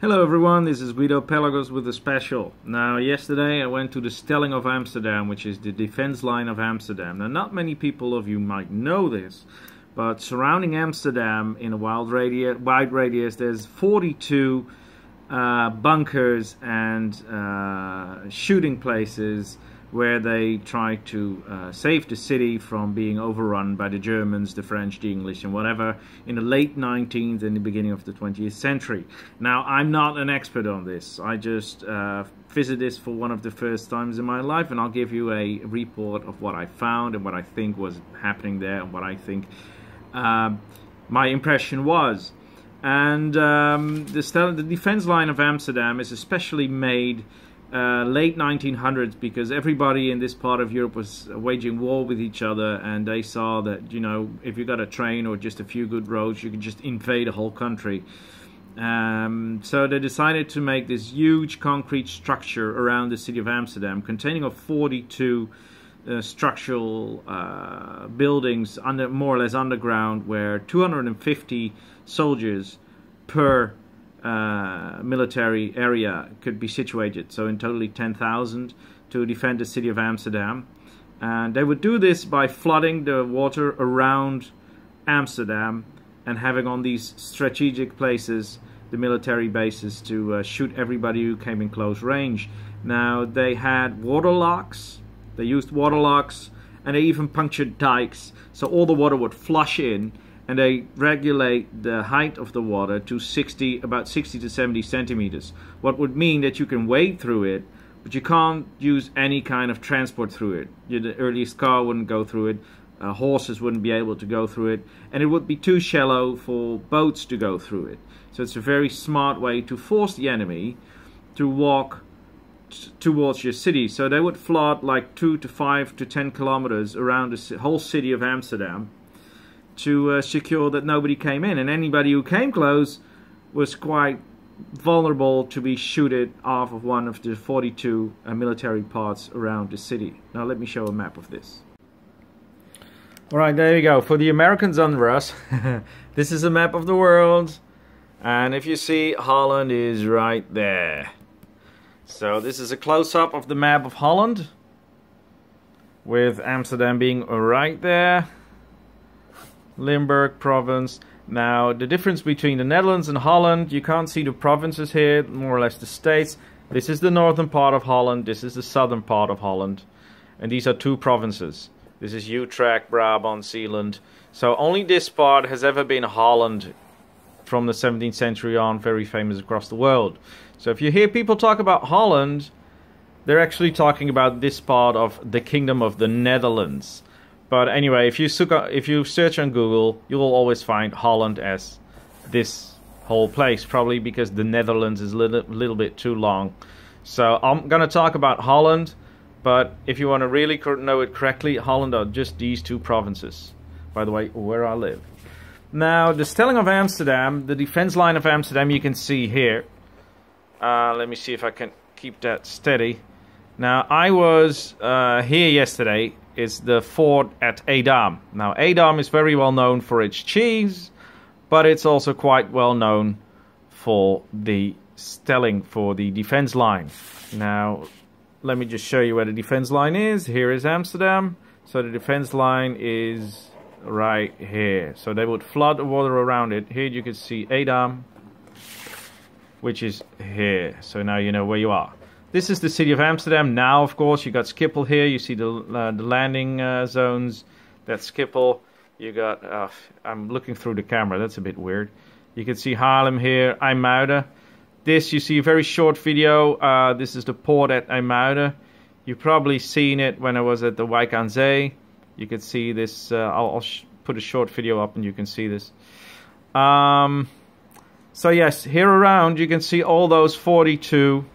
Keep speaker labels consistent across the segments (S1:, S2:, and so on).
S1: Hello everyone, this is Guido Pelagos with a special. Now yesterday I went to the Stelling of Amsterdam, which is the Defence Line of Amsterdam. Now not many people of you might know this, but surrounding Amsterdam in a wide radius there's 42 bunkers and shooting places where they try to save the city from being overrun by the Germans, the French, the English and whatever in the late 19th and the beginning of the 20th century. Now, I'm not an expert on this. I just visited this for one of the first times in my life, and I'll give you a report of what I found and what I think was happening there and what I think my impression was. And the Defence Line of Amsterdam is especially made late 1900s, because everybody in this part of Europe was waging war with each other, and they saw that, you know, if you got a train or just a few good roads, you could just invade a whole country. So they decided to make this huge concrete structure around the city of Amsterdam, containing of 42 structural buildings more or less underground, where 250 soldiers per military area could be situated, so in totally 10,000 to defend the city of Amsterdam. And they would do this by flooding the water around Amsterdam and having on these strategic places the military bases to shoot everybody who came in close range. Now they had water locks, they used water locks, and they even punctured dikes, so all the water would flush in, and they regulate the height of the water to about 60 to 70 centimeters. What would mean that you can wade through it, but you can't use any kind of transport through it. The earliest car wouldn't go through it, horses wouldn't be able to go through it, and it would be too shallow for boats to go through it. So it's a very smart way to force the enemy to walk towards your city. So they would flood like 2 to 5 to 10 kilometers around the whole city of Amsterdam, to secure that nobody came in, and anybody who came close was quite vulnerable to be shooted off of one of the 42 military parts around the city. Now let me show a map of this. Alright, there you go. For the Americans under us, this is a map of the world, and if you see, Holland is right there. So this is a close-up of the map of Holland, with Amsterdam being right there. Limburg province. Now the difference between the Netherlands and Holland, you can't see the provinces here, more or less the states. This is the northern part of Holland, this is the southern part of Holland, and these are two provinces. This is Utrecht, Brabant, Zeeland. So only this part has ever been Holland from the 17th century on, very famous across the world. So if you hear people talk about Holland, they're actually talking about this part of the Kingdom of the Netherlands. But anyway, if you search on Google, you will always find Holland as this whole place, probably because the Netherlands is a little bit too long. So I'm going to talk about Holland, but if you want to really know it correctly, Holland are just these two provinces. By the way, where I live. Now, the Stelling of Amsterdam, the Defence Line of Amsterdam, you can see here. Let me see if I can keep that steady. Now, I was here yesterday. Is the fort at Edam. Now, Edam is very well known for its cheese, but it's also quite well known for the Stelling, for the defense line. Now, let me just show you where the defense line is. Here is Amsterdam. So the defense line is right here. So they would flood the water around it. Here you can see Edam, which is here. So now you know where you are. This is the city of Amsterdam. Now, of course, you got Schiphol here. You see the landing zones. That's Schiphol. You got, I'm looking through the camera. That's a bit weird. You can see Haarlem here, IJmuiden. This, you see a very short video. This is the port at IJmuiden. You've probably seen it when I was at the Wijk aan Zee. You can see this. I'll put a short video up and you can see this. So yes, here around you can see all those 42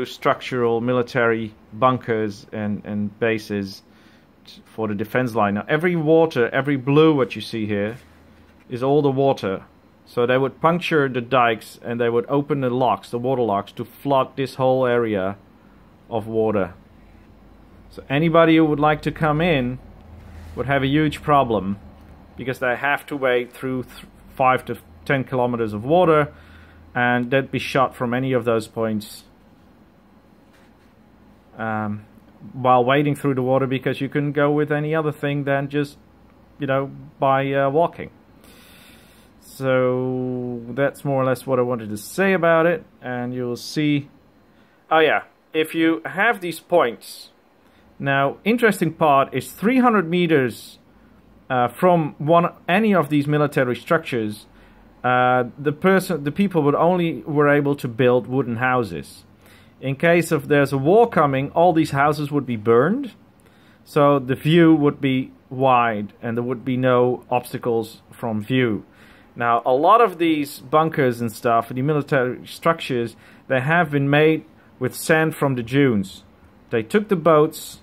S1: structural military bunkers and bases for the defense line. Now every blue what you see here is all the water. So they would puncture the dikes and they would open the locks, the water locks, to flood this whole area of water. So anybody who would like to come in would have a huge problem, because they have to wade through 5 to 10 kilometers of water, and they'd be shot from any of those points while wading through the water, because you couldn't go with any other thing than just, you know, by walking. So that's more or less what I wanted to say about it. And you'll see, oh yeah, if you have these points, now interesting part is 300 meters from any of these military structures, the people were able to build wooden houses. In case of there's a war coming, all these houses would be burned, so the view would be wide and there would be no obstacles from view. Now, a lot of these bunkers and stuff, the military structures, they have been made with sand from the dunes. They took the boats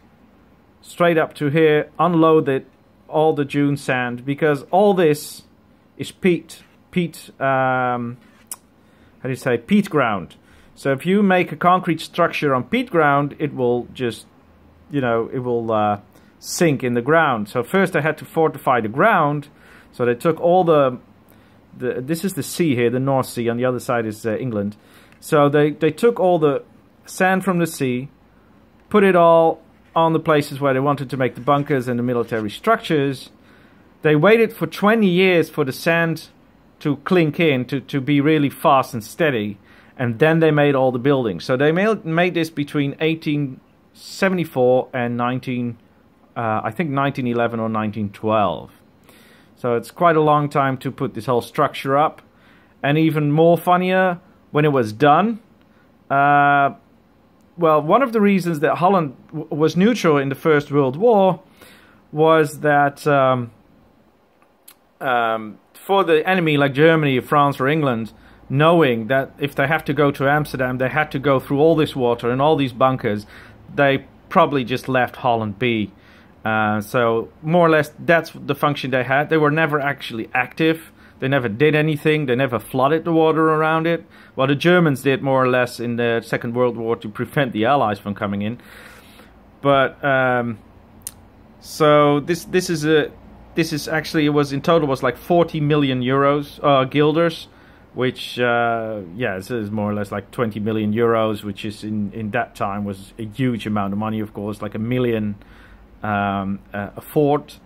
S1: straight up to here, unloaded all the dune sand, because all this is peat ground. So if you make a concrete structure on peat ground, it will just, you know, it will sink in the ground. So first they had to fortify the ground. So they took all this is the sea here, the North Sea, on the other side is England. So they took all the sand from the sea, put it all on the places where they wanted to make the bunkers and the military structures. They waited for 20 years for the sand to clink in, to be really fast and steady, and then they made all the buildings. So they made this between 1874 and I think 1911 or 1912. So it's quite a long time to put this whole structure up. And even more funnier, when it was done, well, one of the reasons that Holland was neutral in the First World War was that for the enemy like Germany, France or England, knowing that if they have to go to Amsterdam, they had to go through all this water and all these bunkers, they probably just left Holland be. So more or less that's the function they had. They were never actually active. They never did anything. They never flooded the water around it. Well, the Germans did more or less in the Second World War to prevent the Allies from coming in. But so this is actually, it was in total was like 40 million euros guilders, which yeah, this is more or less like 20 million euros, which is in that time was a huge amount of money, of course, like $1 million a fort.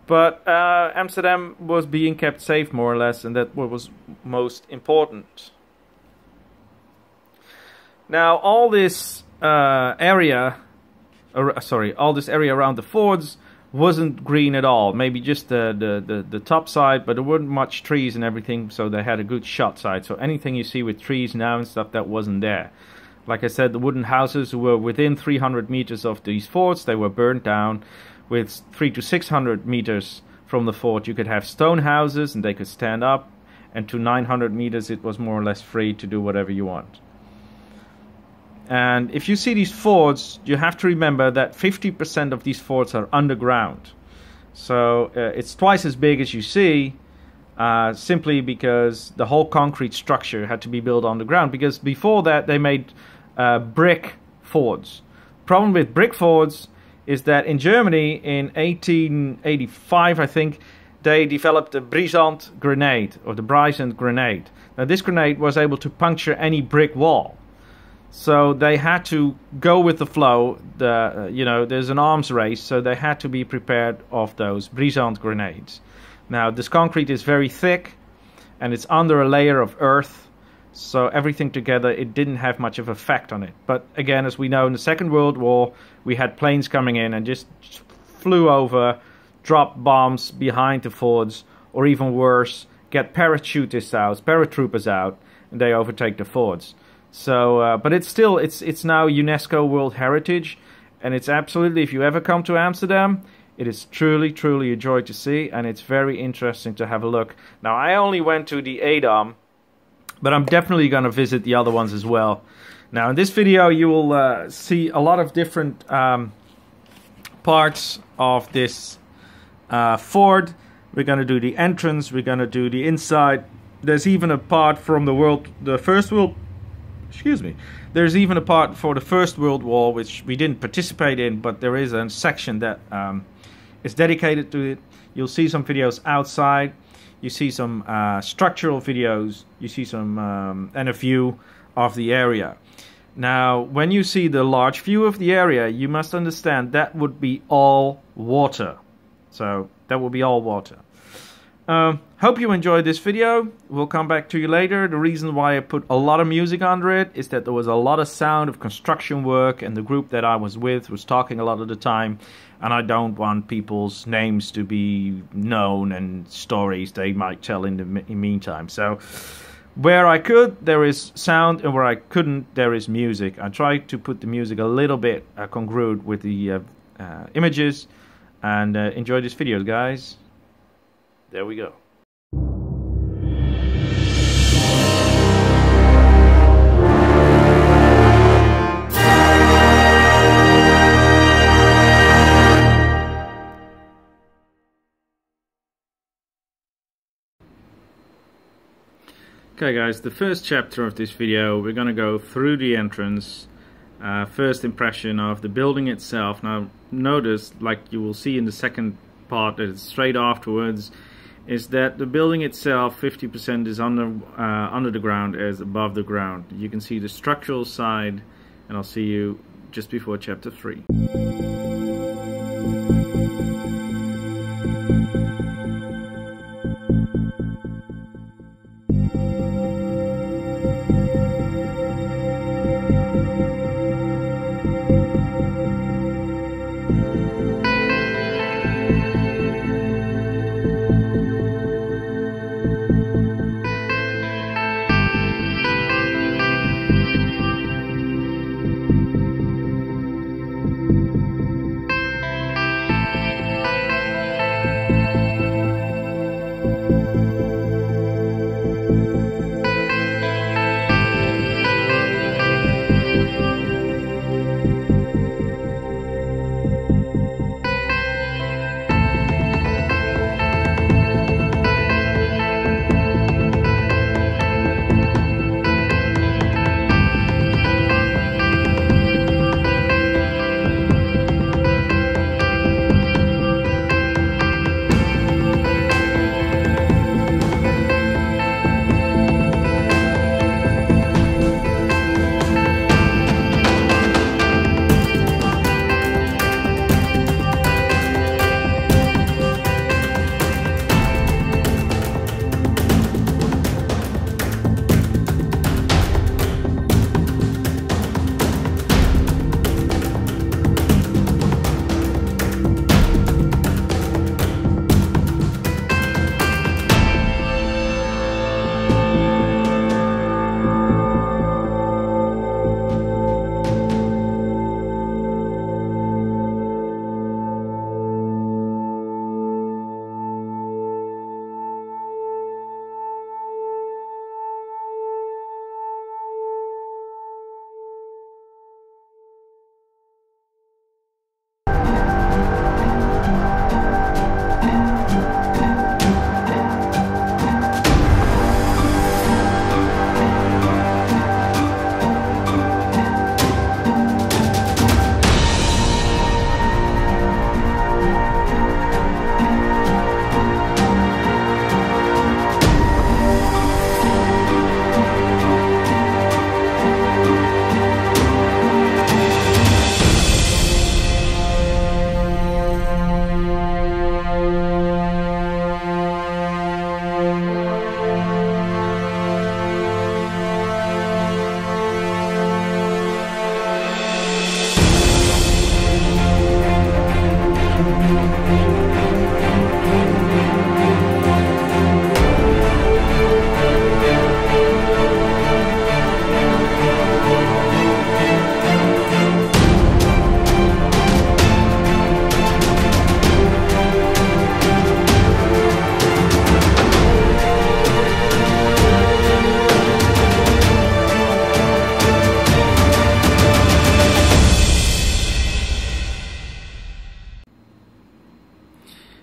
S1: But Amsterdam was being kept safe, more or less, and that was most important. Now, all this area around the forts wasn't green at all. Maybe just the top side, but there weren't much trees and everything, so they had a good shot side. So anything you see with trees now and stuff, that wasn't there. Like I said, the wooden houses were within 300 meters of these forts. They were burned down. With 300 to 600 meters from the fort, you could have stone houses and they could stand up. And to 900 meters, it was more or less free to do whatever you want. And if you see these forts, you have to remember that 50% of these forts are underground. So it's twice as big as you see, simply because the whole concrete structure had to be built on the ground. Because before that, they made brick forts. Problem with brick forts is that in Germany in 1885, I think, they developed the Brisant grenade, or the Brisant grenade. Now this grenade was able to puncture any brick wall. So they had to go with the flow. You know, there's an arms race, so they had to be prepared of those Brisant grenades. Now this concrete is very thick, and it's under a layer of earth. So everything together, it didn't have much of an effect on it. But again, as we know, in the Second World War, we had planes coming in and just flew over, dropped bombs behind the forts, or even worse, get parachutists out, paratroopers out, and they overtake the forts. So, but it's still, it's now UNESCO World Heritage, and it's absolutely, if you ever come to Amsterdam, it is truly, truly a joy to see, and it's very interesting to have a look. Now, I only went to the Edam, but I'm definitely going to visit the other ones as well. Now, in this video, you will see a lot of different parts of this fort. We're going to do the entrance. We're going to do the inside. There's even a part from There's even a part for the First World War, which we didn't participate in, but there is a section that is dedicated to it. You'll see some videos outside. you see some structural videos, you see some and a view of the area. Now, when you see the large view of the area, you must understand that would be all water. So that will be all water. Hope you enjoyed this video. We'll come back to you later. The reason why I put a lot of music under it is that there was a lot of sound of construction work, and the group that I was with was talking a lot of the time, and I don't want people's names to be known and stories they might tell in the meantime. So where I could, there is sound, and where I couldn't, there is music. I tried to put the music a little bit congruent with the images, and enjoy this video, guys. There we go. Okay guys, the first chapter of this video, we're going to go through the entrance, first impression of the building itself. Now notice, like you will see in the second part that it's straight afterwards, is that the building itself 50% is under the ground as above the ground. You can see the structural side, and I'll see you just before chapter 3.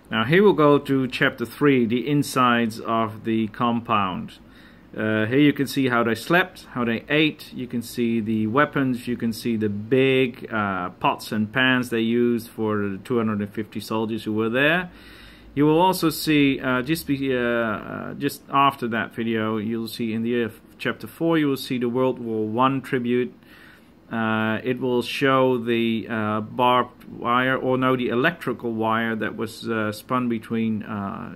S1: Now here we'll go to chapter 3, the insides of the compound. Here you can see how they slept, how they ate, you can see the weapons, you can see the big pots and pans they used for the 250 soldiers who were there. You will also see just after that video, you'll see in the chapter 4, you will see the World War I tribute. It will show the barbed wire, or no, the electrical wire that was spun between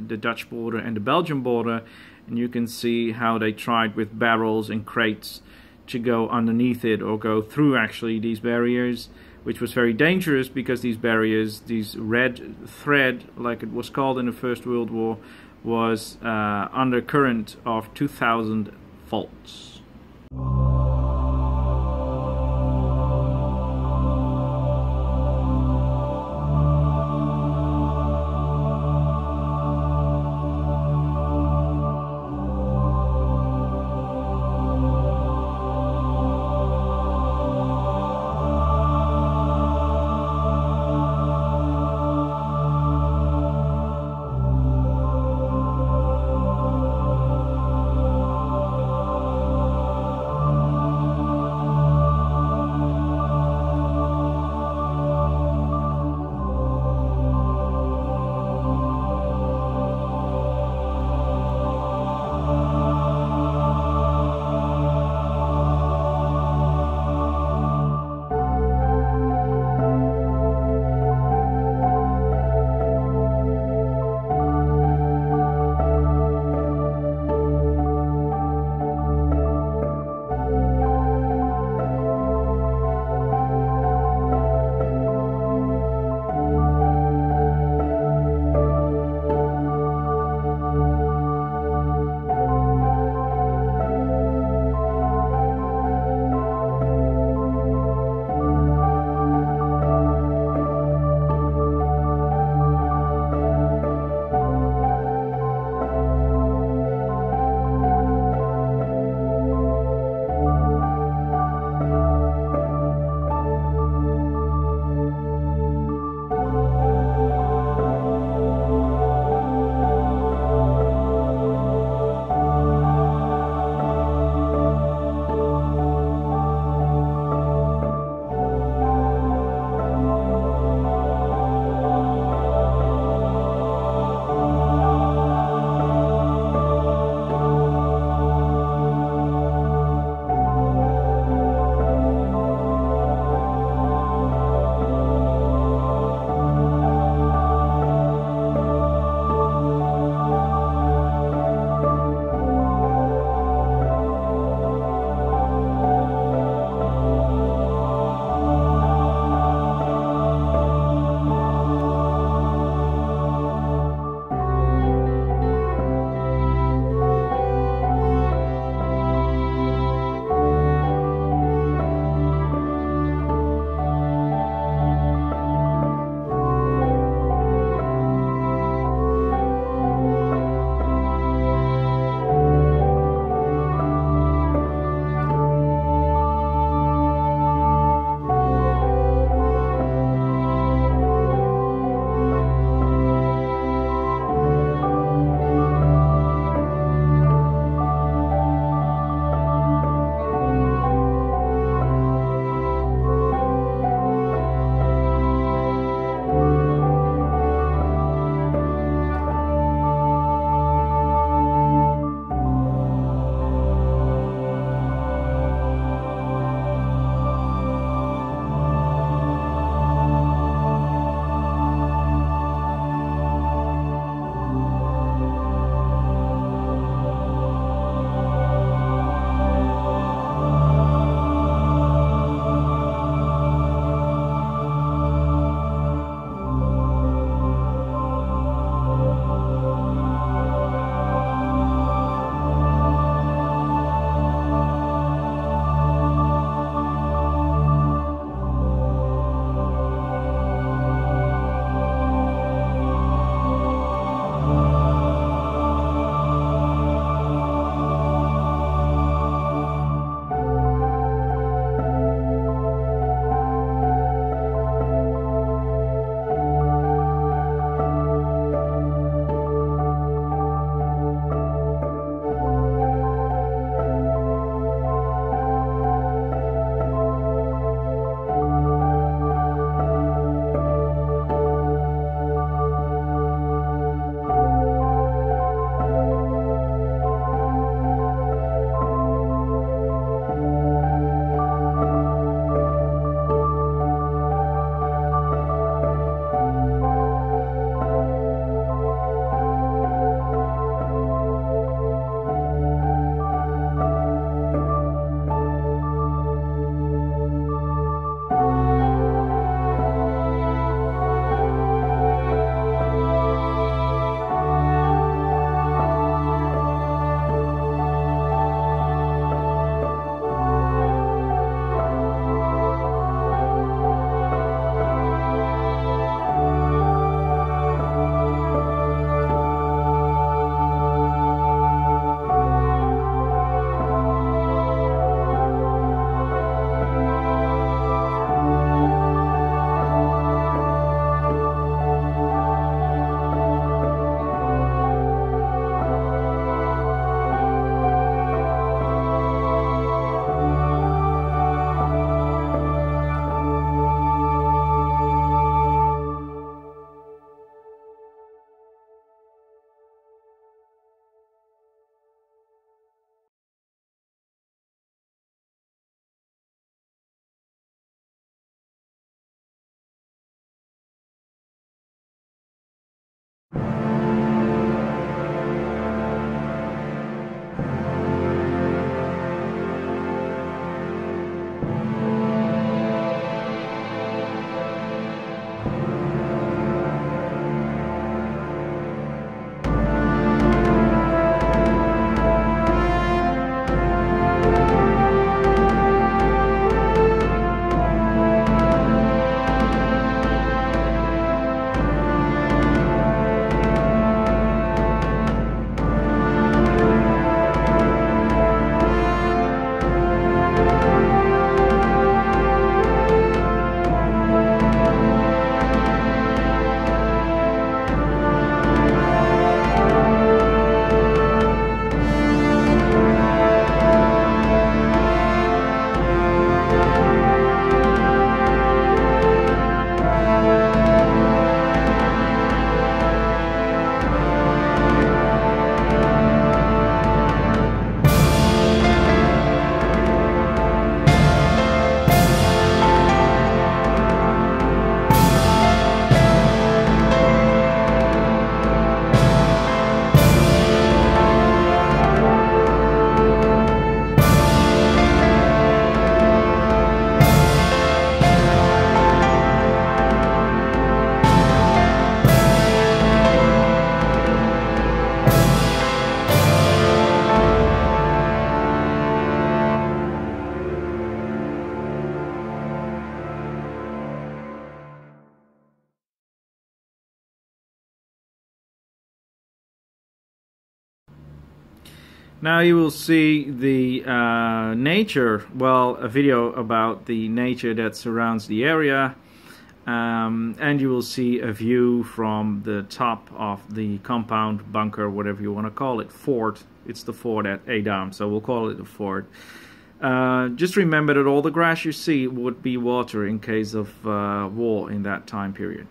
S1: the Dutch border and the Belgian border, and you can see how they tried with barrels and crates to go underneath it, or go through actually these barriers, which was very dangerous because these barriers, these red thread, like it was called in the First World War, was under current of 2000 volts. Now you will see the nature, well, a video about the nature that surrounds the area, and you will see a view from the top of the compound, bunker, whatever you want to call it, fort. It's the fort at Edam, so we'll call it a fort. Just remember that all the grass you see would be water in case of war in that time period.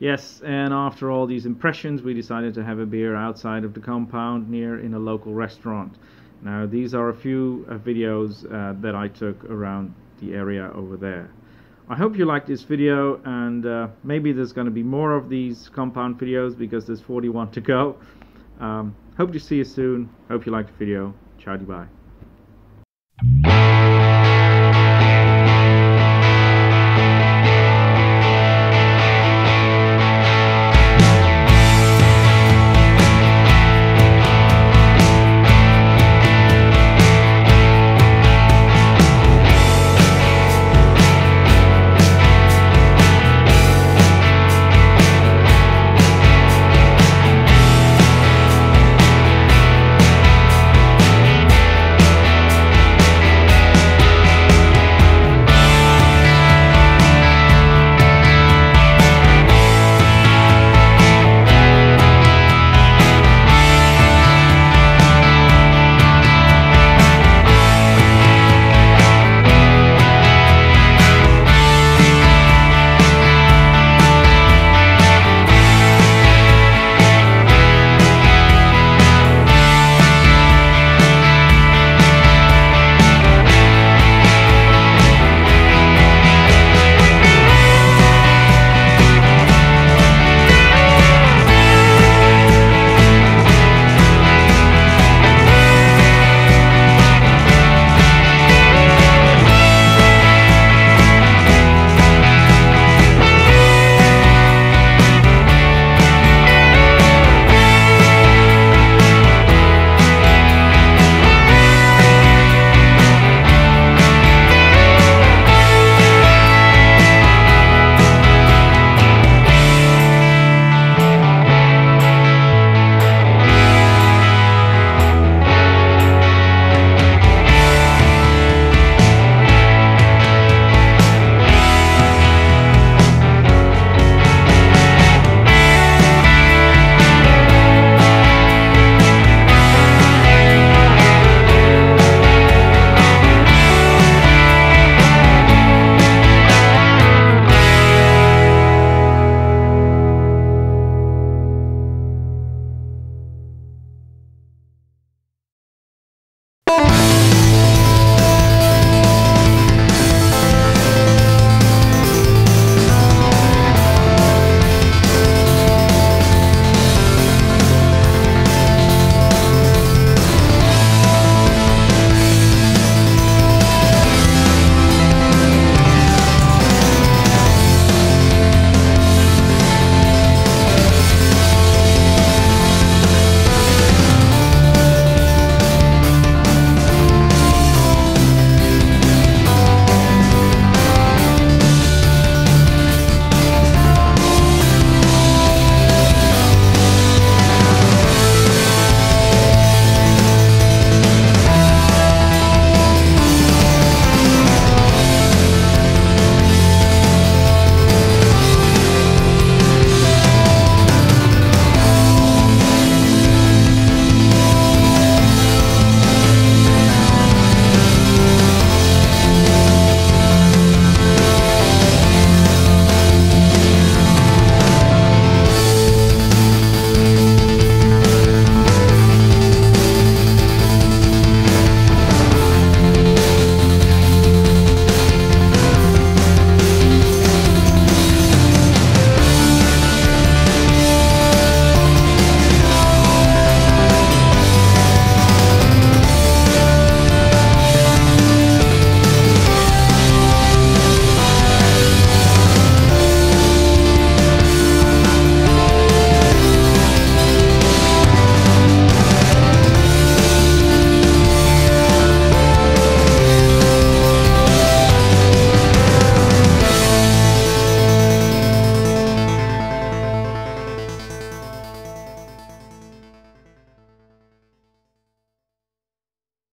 S1: Yes, and after all these impressions, we decided to have a beer outside of the compound near in a local restaurant. Now, these are a few videos that I took around the area over there. I hope you liked this video, and maybe there's going to be more of these compound videos because there's 41 to go. Hope to see you soon. Hope you liked the video. Ciao, bye.